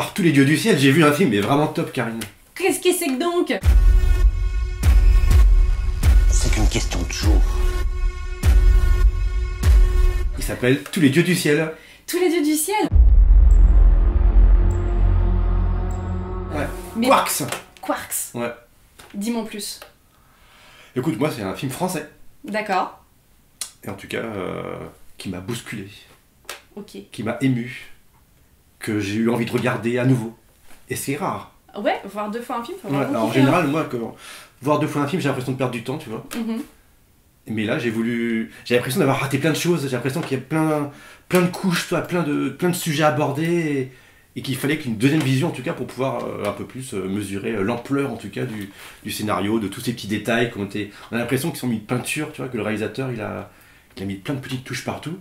Par tous les dieux du ciel, j'ai vu un film, mais vraiment top, Karine. Qu'est-ce que c'est que donc? C'est qu'une question de jour. Il s'appelle Tous les dieux du ciel. Tous les dieux du ciel? Ouais. Mais... Quarks. Quarks. Ouais. Dis-moi en plus. Écoute, moi, c'est un film français. D'accord. Et en tout cas, qui m'a bousculé. Ok. Qui m'a ému. Que j'ai eu envie de regarder à nouveau. Et c'est rare. Ouais, voir 2 fois un film, faut Ouais, vraiment alors, en kiffer, général, moi, voir 2 fois un film, j'ai l'impression de perdre du temps, tu vois. Mhm. Mais là, j'ai l'impression d'avoir raté plein de choses. J'ai l'impression qu'il y a plein de couches, toi, plein de sujets abordés. Et qu'il fallait qu'une deuxième vision, en tout cas, pour pouvoir un peu plus mesurer l'ampleur, en tout cas, du scénario, de tous ces petits détails qui ont été... On a l'impression qu'ils sont mis de peinture, tu vois, que le réalisateur, il a mis plein de petites touches partout.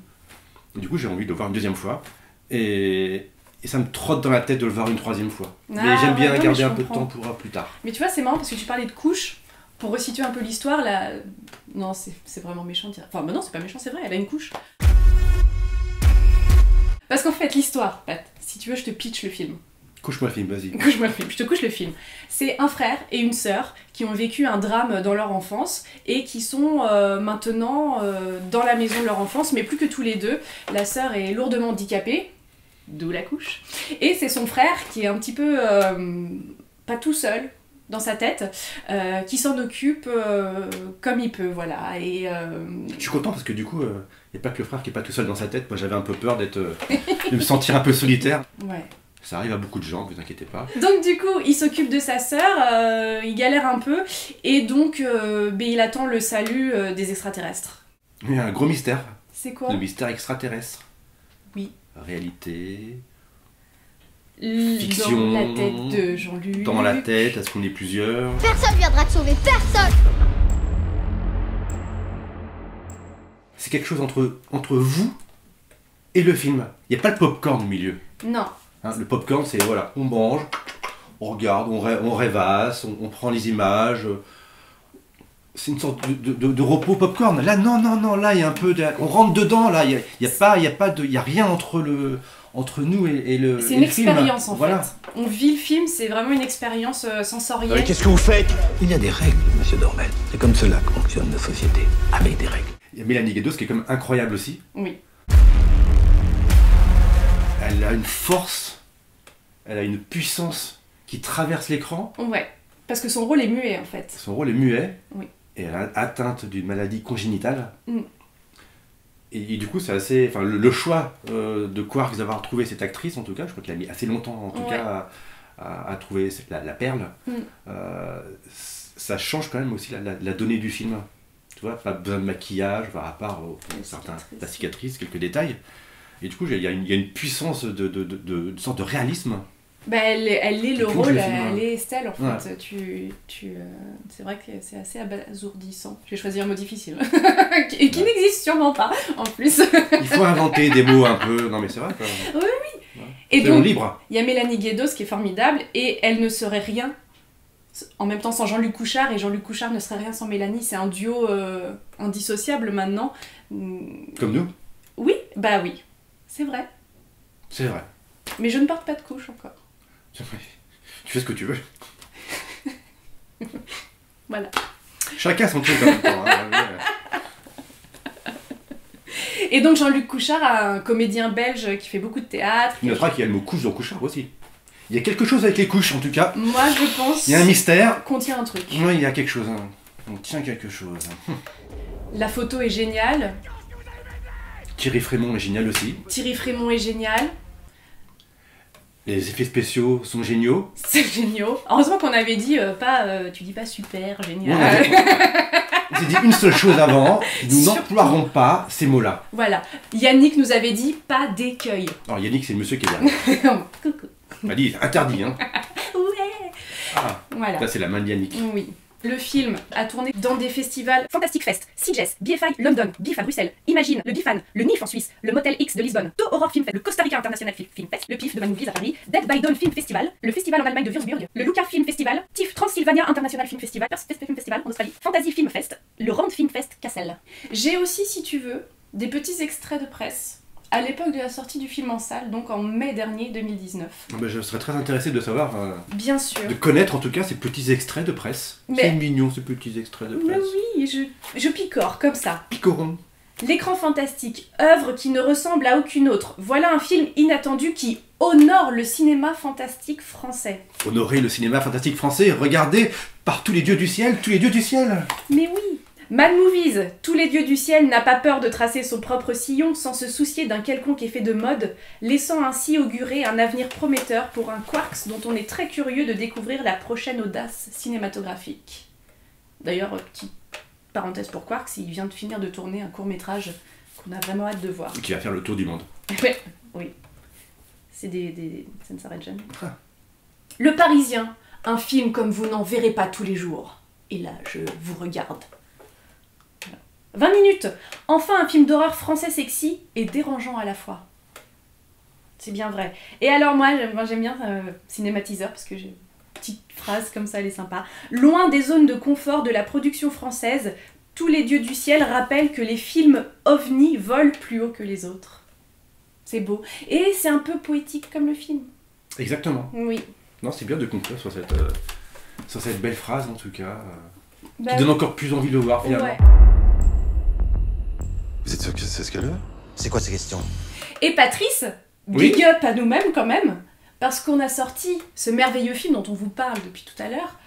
Et du coup, j'ai envie de le voir une deuxième fois. Et ça me trotte dans la tête de le voir une troisième fois. Ah, mais j'aime bien ouais, non, garder mais un peu de comprends. temps pour plus tard. Mais tu vois, c'est marrant parce que tu parlais de couches. Pour resituer un peu l'histoire, là... Non, c'est vraiment méchant de dire... Enfin, bah non, c'est pas méchant, c'est vrai, elle a une couche. Parce qu'en fait, l'histoire, Pat, si tu veux, je te pitch le film. Couche-moi le film, vas-y. Couche-moi le film, je te couche le film. C'est un frère et une sœur qui ont vécu un drame dans leur enfance et qui sont maintenant dans la maison de leur enfance, mais plus que tous les deux. La sœur est lourdement handicapée, d'où la couche. Et c'est son frère qui est un petit peu pas tout seul dans sa tête, qui s'en occupe comme il peut, voilà. Et, Je suis content parce que du coup, il n'y a pas que le frère qui est pas tout seul dans sa tête. Moi, j'avais un peu peur de me sentir un peu solitaire. ouais. Ça arrive à beaucoup de gens, ne vous inquiétez pas. Donc du coup, il s'occupe de sa sœur, il galère un peu, et donc il attend le salut des extraterrestres. Il y a un gros mystère. C'est quoi? Le mystère extraterrestre. Oui. Réalité. Dans Fiction. la tête de Jean-Luc. Dans la tête, est-ce qu'on est plusieurs? Personne viendra te sauver, personne! C'est quelque chose entre vous et le film. Il n'y a pas de popcorn au milieu. Non. Hein, le popcorn, c'est voilà, on mange, on regarde, on rêvasse, on prend les images. C'est une sorte de repos popcorn. Là, non, là, il y a un peu on rentre dedans, là, il y a rien entre nous et le C'est une film. expérience en Voilà. fait. On vit le film, c'est vraiment une expérience sensorielle. Qu'est-ce que vous faites? Il y a des règles, monsieur Dormel. C'est comme cela que fonctionne la société, avec des règles. Il y a Mélanie Guedos qui est quand même incroyable aussi. Oui. Elle a une force, elle a une puissance qui traverse l'écran. Ouais. Parce que son rôle est muet en fait. Son rôle est muet. Oui. Et elle est atteinte d'une maladie congénitale. Mm. Et du coup, c'est assez. Enfin, le choix de Quarks d'avoir trouvé cette actrice, en tout cas, je crois qu'il a mis assez longtemps, en tout Ouais. cas, à trouver la perle. Mm. Ça change quand même aussi la donnée du film. Tu vois, pas besoin de maquillage, enfin, à part la cicatrice, quelques détails. Et du coup, il y a une puissance de sorte de réalisme. Bah, elle est le plonge rôle, le film, elle ouais. est Estelle en fait. Ouais. C'est vrai que c'est assez abasourdissant. Je vais choisir un mot difficile. qui n'existe sûrement pas en plus. Il faut inventer des mots un peu. Non, mais c'est vrai, quoi. Oui. Ouais. Et Soyons donc, libres. il y a Mélanie Guedos qui est formidable et elle ne serait rien en même temps sans Jean-Luc Couchard et Jean-Luc Couchard ne serait rien sans Mélanie. C'est un duo indissociable maintenant. Comme nous. Oui, bah oui, c'est vrai. C'est vrai. Mais je ne porte pas de couche encore. Tu fais ce que tu veux. Voilà. Chacun son truc en même temps. Hein. Et donc Jean-Luc Couchard, un comédien belge qui fait beaucoup de théâtre. Il notera qu'il y a le mot couche dans Couchard aussi. Il y a quelque chose avec les couches en tout cas. Moi je pense Il y a un mystère. qu'on tient un truc. Oui, il y a quelque chose. Hein. On tient quelque chose. La photo est géniale. Thierry Frémont est génial aussi. Thierry Frémont est génial. Les effets spéciaux sont géniaux. C'est génial. Heureusement qu'on avait dit tu dis pas super, génial. J'ai dit une seule chose avant, nous Surtout. n'emploierons pas ces mots-là. Voilà. Yannick nous avait dit pas d'écueil. Alors Yannick, c'est le monsieur qui est derrière. Coucou. Il a dit interdit, hein. Ouais. Ah, Voilà. là c'est la main de Yannick. Oui. Le film a tourné dans des festivals Fantastic Fest, Sitges, BFI London, BIF à Bruxelles, Imagine, le BIFAN, le NIF en Suisse, le Motel X de Lisbonne, To Horror Film Fest, le Costa Rica International Film Fest, le PIF de Manouville à Paris, Dead by Dawn Film Festival, le festival en Allemagne de Würzburg, le Lucas Film Festival, TIFF Transylvania International Film Festival, Perspective Film Festival en Australie, Fantasy Film Fest, le Rand Film Fest Kassel. J'ai aussi, si tu veux, des petits extraits de presse à l'époque de la sortie du film en salle, donc en mai dernier 2019. Je serais très intéressé de savoir, Bien sûr. de connaître en tout cas ces petits extraits de presse. Mais- C'est mignon ces petits extraits de Mais presse. oui, je picore comme ça. Picoron. L'écran fantastique, œuvre qui ne ressemble à aucune autre. Voilà un film inattendu qui honore le cinéma fantastique français. Honorer le cinéma fantastique français, regardez par tous les dieux du ciel, tous les dieux du ciel. Mais oui, Mad Movies, tous les dieux du ciel, n'a pas peur de tracer son propre sillon sans se soucier d'un quelconque effet de mode, laissant ainsi augurer un avenir prometteur pour un Quarks dont on est très curieux de découvrir la prochaine audace cinématographique. D'ailleurs, petite parenthèse pour Quarks, il vient de finir de tourner un court-métrage qu'on a vraiment hâte de voir. Qui va faire le tour du monde. Ouais, oui. C'est ça ne s'arrête jamais. Ah. Le Parisien, un film comme vous n'en verrez pas tous les jours. Et là, je vous regarde. Voilà. 20 minutes. Enfin, un film d'horreur français sexy et dérangeant à la fois. C'est bien vrai. Et alors moi j'aime bien cinématiseur parce que j'ai une petite phrase comme ça, elle est sympa. Loin des zones de confort de la production française, tous les dieux du ciel rappellent que les films ovnis volent plus haut que les autres. C'est beau. Et c'est un peu poétique comme le film. Exactement. Oui. Non, c'est bien de conclure sur cette belle phrase en tout cas, Bah, qui donne encore plus envie de le voir finalement. ouais. Vous êtes sûr que c'est ce qu'elle veut? C'est quoi ces questions? Et Patrice, Oui. big up à nous-mêmes quand même, parce qu'on a sorti ce merveilleux film dont on vous parle depuis tout à l'heure,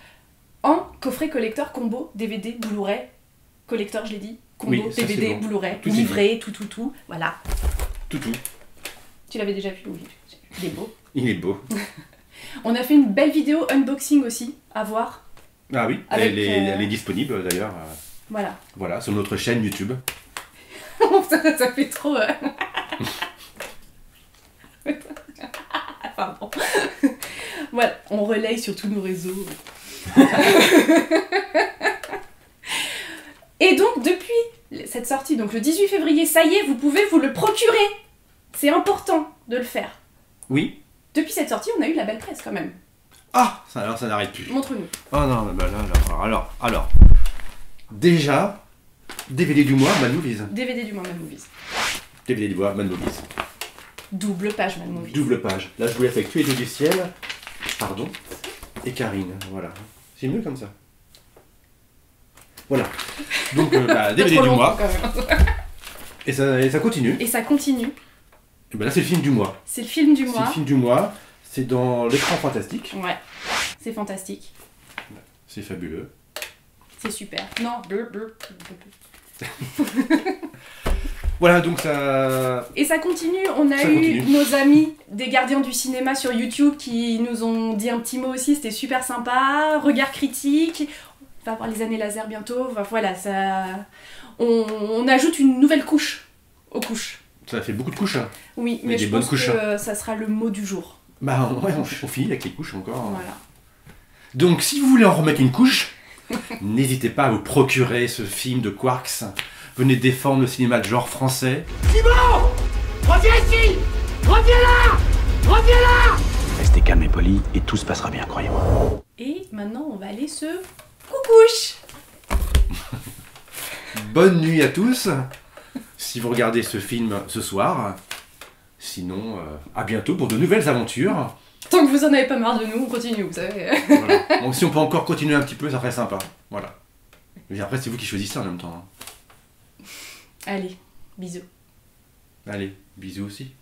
en coffret collector combo, DVD, Blu-ray, collector je l'ai dit, combo, Oui, ça, DVD, c'est bon. Blu-ray, Tout est livré, tout, voilà. Tout. Tu l'avais déjà vu, oui, il est beau. Il est beau. On a fait une belle vidéo unboxing aussi, à voir, Ah oui, Avec, elle est disponible d'ailleurs. voilà. Voilà, sur notre chaîne YouTube. ça fait trop... Pardon. Voilà, on relaye sur tous nos réseaux. Et donc, depuis cette sortie, donc le 18 février, ça y est, vous pouvez vous le procurer. C'est important de le faire. Oui. Depuis cette sortie, on a eu la belle presse quand même. Ah, alors ça n'arrête plus. Montre-nous. Oh non, mais alors. Déjà, DVD du mois, Mad Movies. DVD du mois Mad Movies. DVD du mois, Mad Movies. Double page Mad Movies. Double page. Là, je voulais avec tous les dieux du ciel. Pardon. Et Karine, voilà. C'est mieux comme ça. Voilà. Donc, DVD Trop du longtemps, mois. quand même. Et ça continue. Et ça continue. Et ben là, c'est le film du mois. C'est le film du C'est le mois. film du mois. C'est dans l'écran fantastique. Ouais. C'est fantastique. C'est fabuleux. C'est super. Non, bleu, bleu, bleu, bleu. Voilà, donc ça. Et ça continue, on a Ça eu continue. nos amis des gardiens du cinéma sur YouTube qui nous ont dit un petit mot aussi, c'était super sympa, regard critique, on va voir les années laser bientôt, enfin, voilà, ça... On ajoute une nouvelle couche aux couches. Ça fait beaucoup de couches. Hein. Oui, Mais mais des je bonnes pense couches, que ça sera le mot du jour. Bah ouais, on finit avec les couches encore. Voilà. Donc si vous voulez en remettre une couche, n'hésitez pas à vous procurer ce film de Quarks. Venez défendre le cinéma de genre français. Restez calme et poli et tout se passera bien, croyez-moi. Et maintenant, on va aller se coucouche. Bonne nuit à tous. Si vous regardez ce film ce soir. Sinon, à bientôt pour de nouvelles aventures. Tant que vous en avez pas marre de nous, on continue, vous savez. Voilà. Bon, si on peut encore continuer un petit peu, ça serait sympa. Voilà. Mais après, c'est vous qui choisissez en même temps. Hein. Allez, bisous. Allez, bisous aussi.